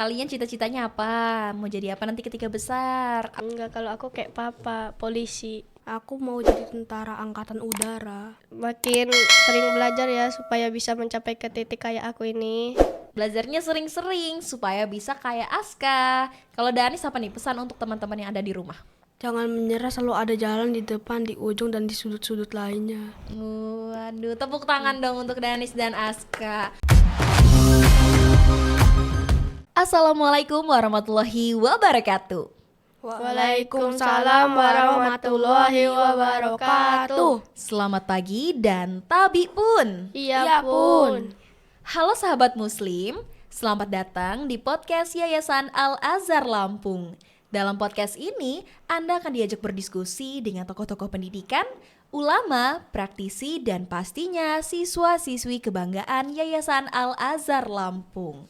Kalian cita-citanya apa? Mau jadi apa nanti ketika besar? Enggak, kalau aku kayak papa, polisi. Aku mau jadi tentara angkatan udara. Makin sering belajar ya supaya bisa mencapai ke titik kayak aku ini. Belajarnya sering-sering supaya bisa kayak Aska. Kalau Danis apa nih pesan untuk teman-teman yang ada di rumah? Jangan menyerah, selalu ada jalan di depan, di ujung, dan di sudut-sudut lainnya. Waduh, tepuk tangan dong untuk Danis dan Aska. Assalamualaikum warahmatullahi wabarakatuh. Waalaikumsalam warahmatullahi wabarakatuh. Selamat pagi dan tabi pun. Iya pun. Halo sahabat muslim, selamat datang di podcast Yayasan Al-Azhar Lampung. Dalam podcast ini, Anda akan diajak berdiskusi dengan tokoh-tokoh pendidikan, ulama, praktisi, dan pastinya siswa-siswi kebanggaan Yayasan Al-Azhar Lampung.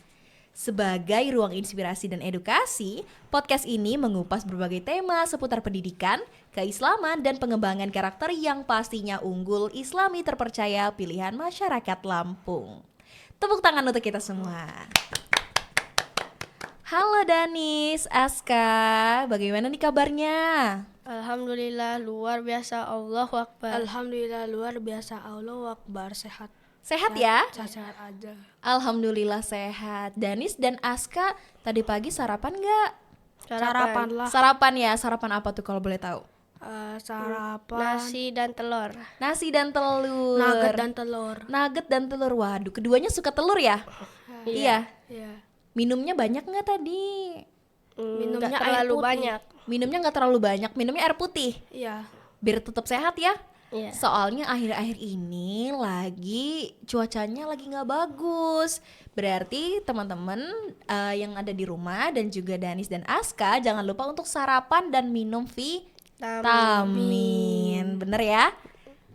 Sebagai ruang inspirasi dan edukasi, podcast ini mengupas berbagai tema seputar pendidikan, keislaman, dan pengembangan karakter yang pastinya unggul, islami terpercaya pilihan masyarakat Lampung. Tepuk tangan untuk kita semua. Halo Danis, Aska, bagaimana nih kabarnya? Alhamdulillah luar biasa, Allahu Akbar. Alhamdulillah luar biasa, Allahu Akbar. Sehat. Sehat ya? Sehat aja. Alhamdulillah sehat. Danis dan Aska tadi pagi sarapan nggak? Sarapan lah. Sarapan ya, sarapan apa tuh kalau boleh tahu? Sarapan. Nasi dan telur. Nasi dan telur. Nugget dan telur. Nugget dan telur. Waduh, keduanya suka telur ya? Iya. Iya. Minumnya banyak nggak tadi? Minumnya Nggak air terlalu putih. banyak. Minumnya nggak terlalu banyak. Minumnya air putih. Iya. Biar tetap sehat ya. Iya. Soalnya akhir-akhir ini lagi cuacanya lagi nggak bagus. Berarti teman-teman yang ada di rumah dan juga Danis dan Aska jangan lupa untuk sarapan dan minum vitamin. Bener ya?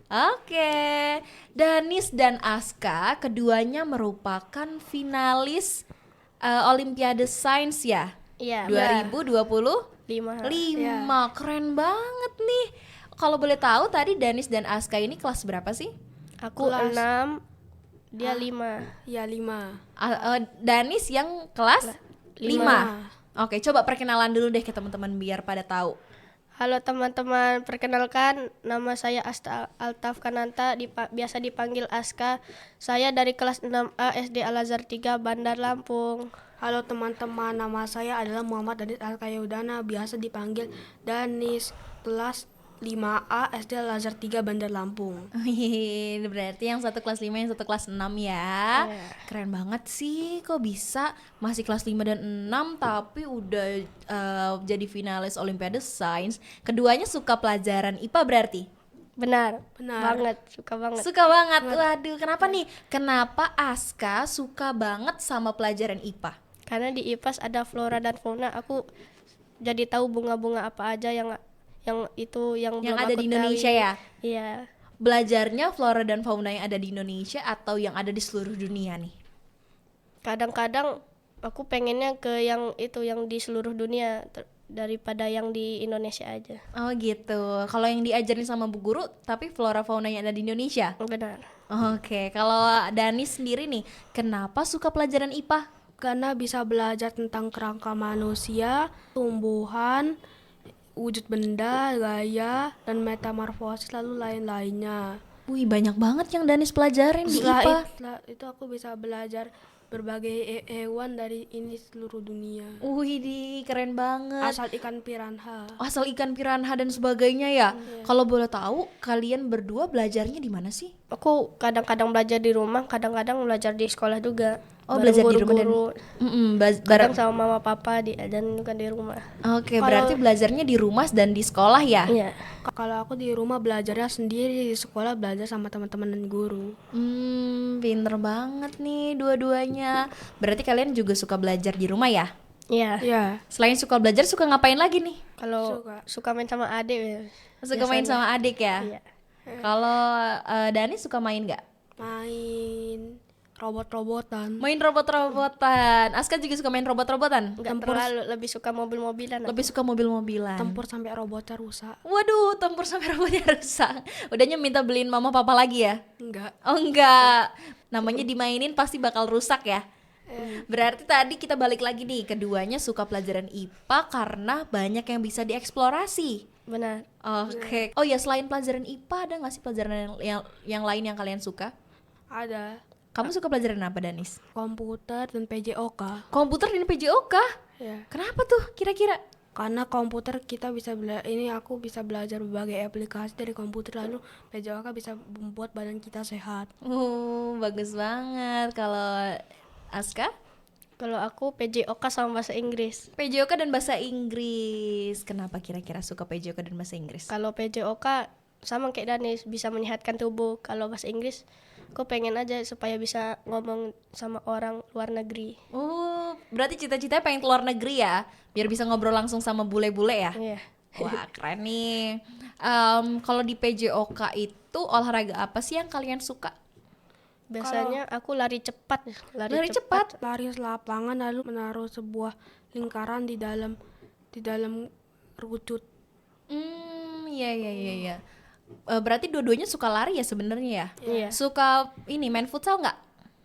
Oke. Danis dan Aska keduanya merupakan finalis Olimpiade Sains ya? Iya. 2025. 5. Keren banget nih. Kalau boleh tahu tadi Danis dan Aska ini kelas berapa sih? Aku Kelas. 6, dia 5. Iya 5. Danis yang kelas 5. Lima. Oke, coba perkenalan dulu deh ke teman-teman biar pada tahu. Halo teman-teman, perkenalkan nama saya Asta Altaf Kananta, biasa dipanggil Aska. Saya dari kelas 6A SD Al-Azhar 3 Bandar Lampung. Halo teman-teman, nama saya adalah Muhammad Danis Alkayudana, biasa dipanggil Danis, kelas 5A SD Al-Azhar 3 Bandar Lampung. Berarti yang satu kelas 5, yang satu kelas 6 ya. Iya. Keren banget sih, kok bisa masih kelas 5 dan 6 tapi udah jadi finalis Olimpiade Sains. Keduanya suka pelajaran IPA berarti? Benar. Benar. Banget, suka banget. Suka banget. Waduh, kenapa nih? Kenapa Aska suka banget sama pelajaran IPA? Karena di IPAS ada flora dan fauna, aku jadi tahu bunga-bunga apa aja yang belum Yang ada aku di Indonesia tahu. ya? Iya. Belajarnya flora dan fauna yang ada di Indonesia atau yang ada di seluruh dunia nih? Kadang-kadang aku pengennya ke yang di seluruh dunia daripada yang di Indonesia aja. Oh gitu. Kalau yang diajarin sama bu guru tapi flora fauna yang ada di Indonesia? Benar. Oke, kalau Danis sendiri nih, kenapa suka pelajaran IPA? Karena bisa belajar tentang kerangka manusia, tumbuhan, wujud benda, gaya, dan metamorfosis lalu lain-lainnya. Wih, banyak banget yang Danis pelajarin di IPA. Setelah itu aku bisa belajar berbagai hewan dari ini seluruh dunia. Wih, keren banget. Asal ikan piranha. Asal ikan piranha dan sebagainya ya. Kalau boleh tahu, kalian berdua belajarnya di mana sih? Aku kadang-kadang belajar di rumah, kadang-kadang belajar di sekolah juga. Oh, Bareng belajar di rumah dan guru-guru. Kadang sama mama papa dan juga di rumah. Oke, berarti belajarnya di rumah dan di sekolah ya? Iya. Kalau aku di rumah belajarnya sendiri, di sekolah belajar sama teman-teman dan guru. Pinter banget nih dua-duanya. Berarti kalian juga suka belajar di rumah ya? Iya. Ya, Selain suka belajar, suka ngapain lagi nih? Kalau suka main sama adik ya. Suka main sama adik ya? Iya. Kalau Dani suka main nggak? main robot-robotan. Main robot-robotan. Aska juga suka main robot-robotan? Enggak terlalu, lebih suka mobil-mobilan. Lebih suka mobil-mobilan. Tempur sampai robotnya rusak. Waduh, tempur sampai robotnya rusak. Udahnya minta beliin mama papa lagi ya? Enggak. Oh enggak. Namanya dimainin pasti bakal rusak ya? Berarti tadi kita balik lagi nih, keduanya suka pelajaran IPA karena banyak yang bisa dieksplorasi. Benar. Oke. Oh ya, selain pelajaran IPA ada nggak sih pelajaran yang lain yang kalian suka? Ada Kamu suka pelajaran apa, Danis? komputer dan PJOK. Komputer dan PJOK? Ya. Kenapa tuh kira-kira? Karena komputer kita bisa aku bisa belajar berbagai aplikasi dari komputer, lalu PJOK bisa membuat badan kita sehat. Bagus banget. Kalau Aska? Kalau aku PJOK sama bahasa Inggris. PJOK dan bahasa Inggris. Kenapa kira-kira suka PJOK dan bahasa Inggris? Kalau PJOK sama kayak Danis, bisa menyehatkan tubuh. Kalau bahasa Inggris, aku pengen aja supaya bisa ngomong sama orang luar negeri. Berarti cita-citanya pengen keluar negeri ya? Biar bisa ngobrol langsung sama bule-bule ya? Iya. Wah, keren nih. Kalau di PJOK itu olahraga apa sih yang kalian suka? Biasanya aku lari cepat. Lari cepat? Lari lapangan lalu menaruh sebuah lingkaran di dalam rucut. Iya. Berarti dua-duanya suka lari ya sebenarnya ya? Iya. Suka ini main futsal nggak?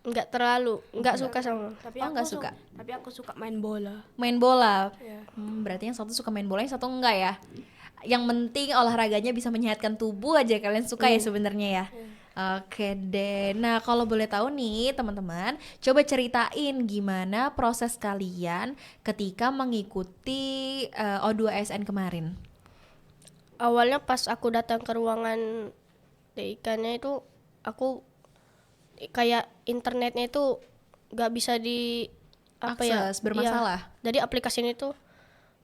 Enggak terlalu, enggak suka sama. Tapi Oh, nggak suka. Tapi aku suka main bola. Main bola. Iya. Berarti yang satu suka main bola, yang satu enggak ya? Yang penting olahraganya bisa menyehatkan tubuh aja kalian suka ya sebenarnya ya. Oke deh. Nah, kalau boleh tahu nih teman-teman, coba ceritain gimana proses kalian ketika mengikuti O2ASN kemarin. Awalnya pas aku datang ke ruangan TIK-nya itu, aku kayak internetnya itu nggak bisa di Akses, bermasalah. Iya. Jadi aplikasi ini tuh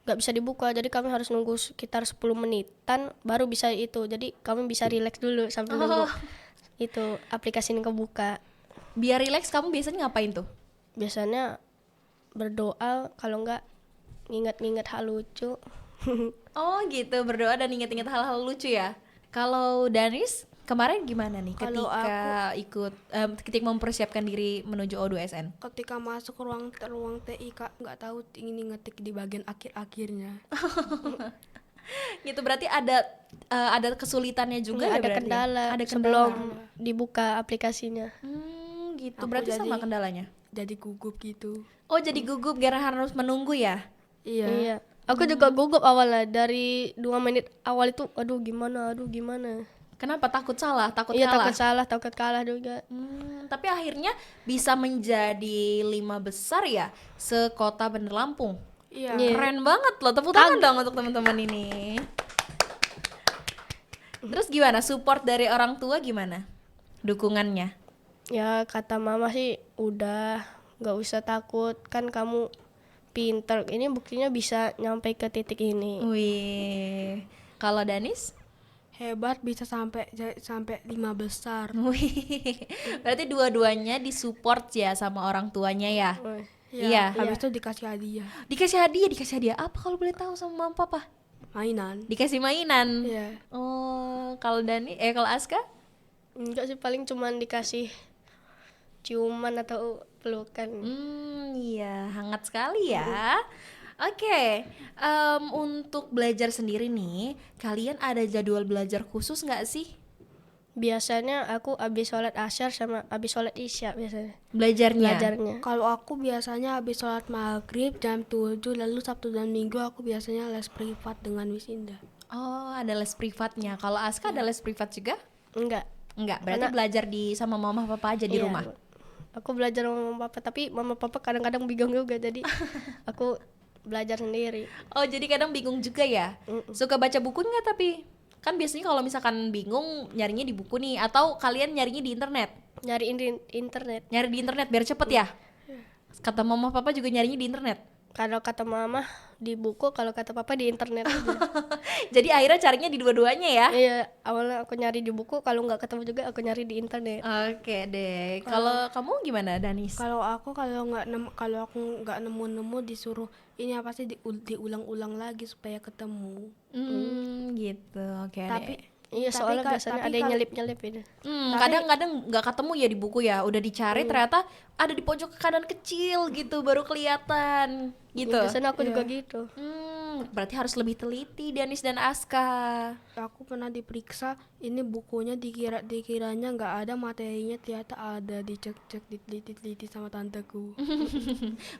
nggak bisa dibuka, jadi kami harus nunggu sekitar 10 menitan baru bisa itu. Jadi kami bisa relax dulu sambil nunggu itu aplikasi ini kebuka. Biar rileks kamu biasanya ngapain tuh? Biasanya berdoa, kalau nggak nginget-nginget hal lucu. Oh gitu, berdoa dan inget-inget hal-hal lucu ya. Kalau Danis kemarin gimana nih Kalau ketika mempersiapkan diri menuju O2SN? Ketika masuk ruang TIK nggak tahu ingin ngetik di bagian akhir-akhirnya. Gitu berarti ada kesulitannya juga ya ada berarti? kendala Ada sebelum kendala. dibuka aplikasinya. Gitu. Aku Berarti sama jadi- kendalanya. Jadi gugup gitu. Oh, jadi gugup gara harus menunggu ya? Iya. Aku juga gugup awalnya, dari 2 menit awal itu aduh gimana. Kenapa takut salah? Takut Iya, kalah? takut kalah juga. Tapi akhirnya bisa menjadi 5 besar ya sekota Bandar Lampung. Iya. Keren banget loh, tepuk tangan dong untuk teman-teman ini. Terus gimana support dari orang tua gimana? Dukungannya? Ya kata mama sih udah nggak usah takut, kan kamu pinter, ini buktinya bisa nyampe ke titik ini. Wih. Kalau Danis? Hebat bisa sampai 5 besar. Wih. Berarti dua-duanya disupport ya sama orang tuanya ya? Iya. Habis itu dikasih hadiah. Dikasih hadiah apa kalau boleh tahu sama mama papa? Mainan. Dikasih mainan. Iya. Oh, kalau kalau Aska? Enggak sih, paling cuman dikasih ciuman atau pelukan. Iya, hangat sekali ya. Oke, untuk belajar sendiri nih, kalian ada jadwal belajar khusus nggak sih? Biasanya aku abis sholat asyar sama abis sholat isya biasanya Belajarnya? belajarnya. Kalau aku biasanya habis sholat maghrib jam 7, lalu Sabtu dan Minggu aku biasanya les privat dengan Miss Indah. Oh, ada les privatnya. Kalau Aska ada les privat juga? Enggak. Enggak, berarti belajar sama mama papa aja di Iya, rumah. Aku belajar sama mama papa, tapi mama papa kadang-kadang bingung juga, jadi aku belajar sendiri. Oh, jadi kadang bingung juga ya? Suka baca buku nggak tapi? Kan biasanya kalau misalkan bingung nyarinya di buku nih, atau kalian nyarinya di internet? Nyariin di internet. Nyari di internet biar cepet ya? Kata mama papa juga nyarinya di internet? Kalau kata mama di buku, kalau kata papa di internet aja. Jadi akhirnya carinya di dua-duanya ya? Iya, awalnya aku nyari di buku, kalau nggak ketemu juga aku nyari di internet. Oke deh. Kalau kamu gimana, Danis? Kalau aku kalau aku nggak nemu disuruh ini apa sih diulang-ulang lagi supaya ketemu. Gitu. Oke. Tapi deh. Iya, Tapi soalnya ka- biasanya tapi ada yang kalau- nyelip-nyelip itu. Kadang-kadang nggak ketemu ya di buku ya. Udah dicari ternyata ada di pojok kanan kecil gitu baru kelihatan gitu. Biasanya aku juga gitu. berarti harus lebih teliti Danis dan Aska. Aku pernah diperiksa, ini bukunya dikiranya nggak ada, materinya ternyata ada, dicek-cek, diteliti sama tanteku.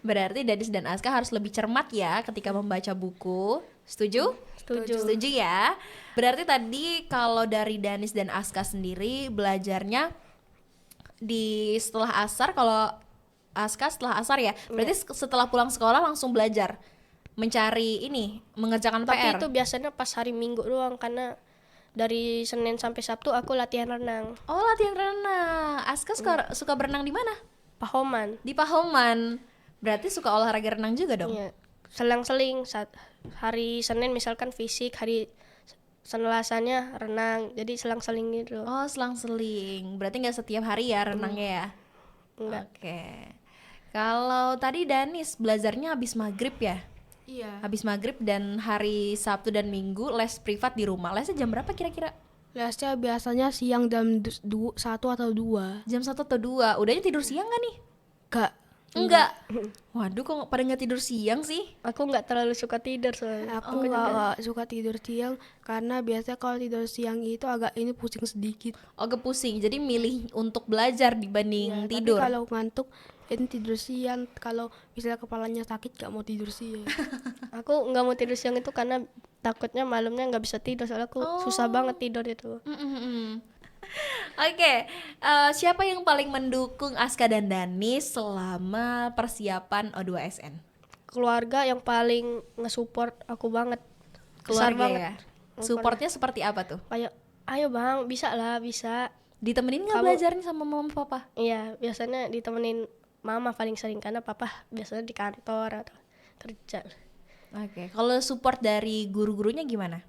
Berarti Danis dan Aska harus lebih cermat ya ketika membaca buku. Setuju? Setuju ya. Berarti tadi kalau dari Danis dan Aska sendiri belajarnya di setelah asar, kalau Aska setelah asar ya. Berarti setelah pulang sekolah langsung belajar mencari ini, mengerjakan Tapi PR. itu biasanya pas hari Minggu doang, karena dari Senin sampai Sabtu aku latihan renang. Oh, latihan renang. Aska suka berenang di mana? Pahoman. Di Pahoman. Berarti suka olahraga renang juga dong? Iya. Selang-seling, saat hari Senin misalkan fisik, hari Selasanya renang, jadi selang-seling gitu. Oh, selang-seling. Berarti nggak setiap hari ya renangnya ya? Enggak. Oke. Kalau tadi Danis belajarnya habis maghrib ya? Iya. Habis maghrib dan hari Sabtu dan Minggu les privat di rumah. Lesnya jam berapa kira-kira? Lesnya biasanya siang jam 1 atau 2. Jam 1 atau 2. Udahnya tidur siang gak nih? Gak. Enggak. Waduh, kok pada nggak tidur siang sih? Aku nggak terlalu suka tidur soalnya. Aku nggak suka tidur siang karena biasanya kalau tidur siang itu agak ini pusing sedikit. Agak pusing. Jadi milih untuk belajar dibanding tidur. Tapi kalau ngantuk ini tidur siang. Kalau misalnya kepalanya sakit gak mau tidur siang. Aku nggak mau tidur siang itu karena takutnya malamnya nggak bisa tidur, soalnya aku susah banget tidur itu. Oke, siapa yang paling mendukung Aska dan Danis selama persiapan O2SN? Keluarga yang paling nge-support aku banget. Besar Keluarga banget. ya? Supportnya seperti apa tuh? Kayak, ayo bang, bisa lah, bisa. Ditemenin nggak belajarnya sama mama papa? Iya, biasanya ditemenin mama paling sering karena papa biasanya di kantor atau kerja. Oke, kalau support dari guru-gurunya gimana?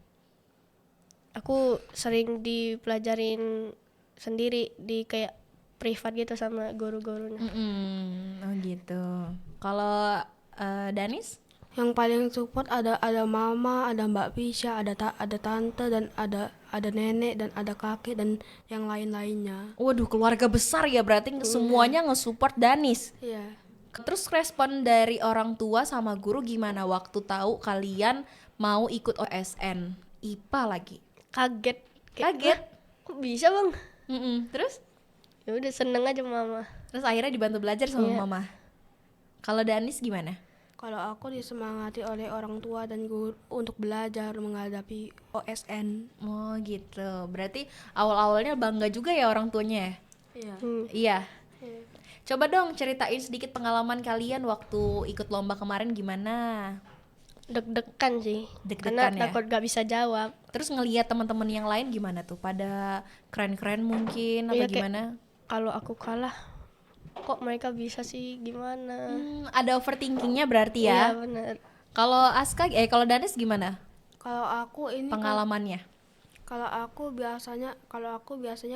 Aku sering dipelajarin sendiri di kayak privat gitu sama guru-gurunya. Oh gitu. Kalau Danis? Yang paling support ada mama, ada Mbak Pisha, ada tante, dan ada nenek, dan ada kakek, dan yang lain-lainnya. Waduh, keluarga besar ya, berarti semuanya nge-support Danis. Iya. Terus respon dari orang tua sama guru gimana waktu tahu kalian mau ikut OSN IPA lagi? Kaget. Kaget? Kok bisa bang? Terus? Ya udah seneng aja mama. Terus akhirnya dibantu belajar sama mama. Kalau Danis gimana? Kalau aku disemangati oleh orang tua dan guru untuk belajar menghadapi OSN. Oh gitu. Berarti awal-awalnya bangga juga ya orang tuanya ya? Iya. Iya. Coba dong ceritain sedikit pengalaman kalian waktu ikut lomba kemarin gimana? Deg-degan sih. Deg-degan Karena ya? takut gak bisa jawab. Terus ngelihat teman-teman yang lain gimana tuh? Pada keren-keren mungkin atau Iya, kayak gimana? kalau aku kalah, kok mereka bisa sih, gimana? Ada overthinkingnya berarti Iya ya? bener. Kalau Aska, kalau Danis gimana Kalau aku ini pengalamannya? kalau aku biasanya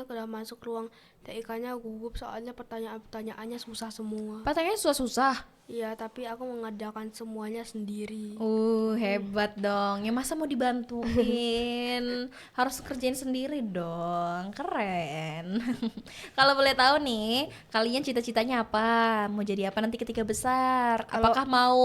kalau masuk ruang TIK-nya gugup soalnya pertanyaannya susah semua. Pertanyaannya susah-susah. Iya, tapi aku mengerjakan semuanya sendiri. Hebat dong. Ya masa mau dibantuin? Harus kerjain sendiri dong. Keren. Kalau boleh tahu nih, kalian cita-citanya apa? Mau jadi apa nanti ketika besar? Apakah mau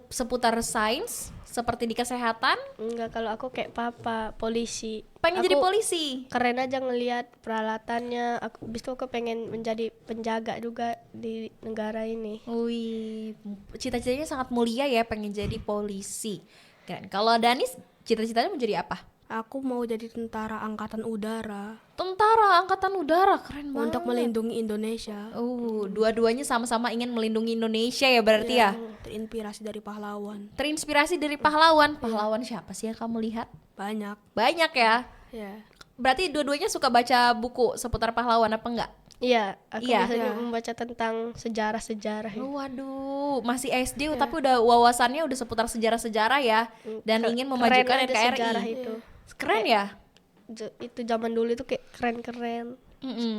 seputar sains seperti di kesehatan? Enggak, kalau aku kayak papa, polisi. Pengen Aku jadi polisi? keren aja ngelihat peralatannya. Habis itu aku pengen menjadi penjaga juga di negara ini. Wih, cita-citanya sangat mulia ya, pengen jadi polisi. Keren. Kalau Danis, cita-citanya mau jadi apa? Aku mau jadi tentara angkatan udara Tentara Angkatan Udara, keren banget. untuk melindungi Indonesia. Dua-duanya sama-sama ingin melindungi Indonesia ya berarti ya? Terinspirasi dari pahlawan. Terinspirasi dari pahlawan. Pahlawan siapa sih yang kamu lihat? Banyak. Banyak ya? Ya. Berarti dua-duanya suka baca buku seputar pahlawan apa enggak? Iya, aku Iya. biasanya membaca tentang sejarah-sejarah. Waduh, masih SD tapi udah wawasannya udah seputar sejarah-sejarah ya, dan ingin memajukan Keren aja NKRI. sejarah itu. Keren ya? Itu zaman dulu itu kayak keren-keren.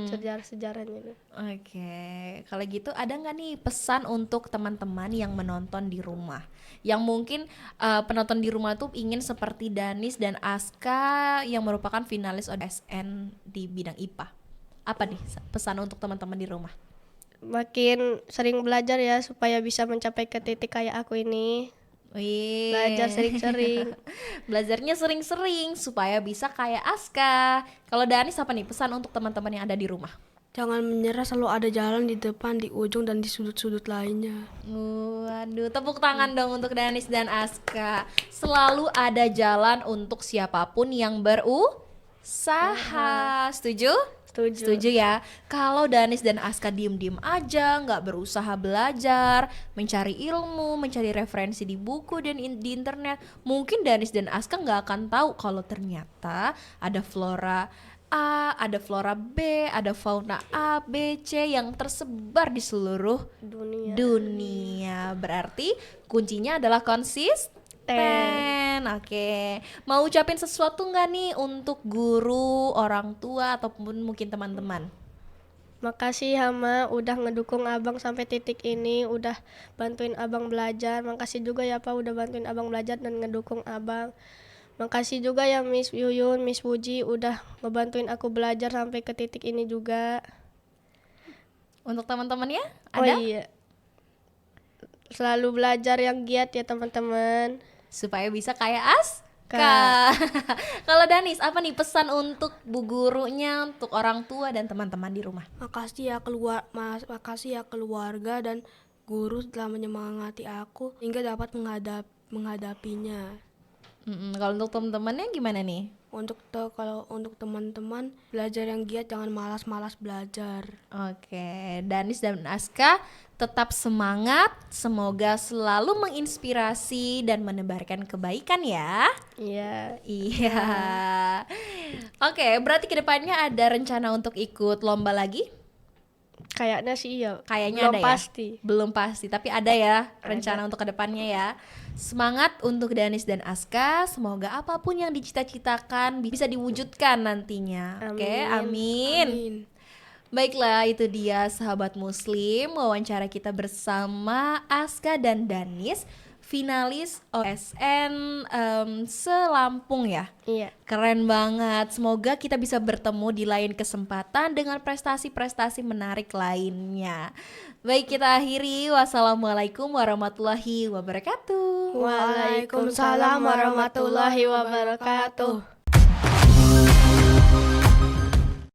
Sejarah-sejarahnya itu. Oke, kalau gitu ada nggak nih pesan untuk teman-teman yang menonton di rumah, yang mungkin penonton di rumah tuh ingin seperti Danis dan Aska yang merupakan finalis OSN di bidang IPA? Apa nih pesan untuk teman-teman di rumah? Makin sering belajar ya supaya bisa mencapai ke titik kayak aku ini. Wih. Belajar sering-sering. Belajarnya sering-sering supaya bisa kayak Aska. Kalau Danis apa nih pesan untuk teman-teman yang ada di rumah? Jangan menyerah, selalu ada jalan di depan, di ujung, dan di sudut-sudut lainnya. Waduh, tepuk tangan dong untuk Danis dan Aska. Selalu ada jalan untuk siapapun yang berusaha. Setuju? Setuju ya. Kalau Danis dan Aska diem-diem aja, nggak berusaha belajar, mencari ilmu, mencari referensi di buku dan di internet, mungkin Danis dan Aska nggak akan tahu kalau ternyata ada flora A, ada flora B, ada fauna A, B, C yang tersebar di seluruh dunia. Berarti kuncinya adalah konsisten. Oke. Mau ucapin sesuatu nggak nih untuk guru, orang tua, ataupun mungkin teman-teman? Makasih Hama udah ngedukung abang sampai titik ini, udah bantuin abang belajar. Makasih juga ya Pak udah bantuin abang belajar dan ngedukung abang. Makasih juga ya Miss Yuyun, Miss Puji udah ngebantuin aku belajar sampai ke titik ini juga. Untuk teman-temannya Oh ada? iya. Selalu belajar yang giat ya teman-teman. Supaya bisa kayak Aska. Kalau Danis, apa nih pesan untuk bu gurunya, untuk orang tua dan teman-teman di rumah? Makasih ya keluarga dan guru telah menyemangati aku hingga dapat menghadapinya. Kalau untuk teman-temannya gimana nih? Kalau untuk teman-teman, belajar yang giat, jangan malas-malas belajar. Oke, Danis dan Aska tetap semangat. Semoga selalu menginspirasi dan menebarkan kebaikan ya. Iya. Iya. Oke, berarti kedepannya ada rencana untuk ikut lomba lagi? Kayaknya sih iya. Kayaknya Belum ada ya? pasti. Belum pasti, tapi ada ya rencana untuk kedepannya ya. Semangat untuk Danis dan Aska. Semoga apapun yang dicita-citakan bisa diwujudkan nantinya. Oke, amin. Amin. Baiklah, itu dia sahabat muslim, wawancara kita bersama Aska dan Danis, finalis OSN se-Lampung ya. Iya. Keren banget. Semoga kita bisa bertemu di lain kesempatan dengan prestasi-prestasi menarik lainnya. Baik, kita akhiri. Wassalamualaikum warahmatullahi wabarakatuh. Waalaikumsalam warahmatullahi wabarakatuh.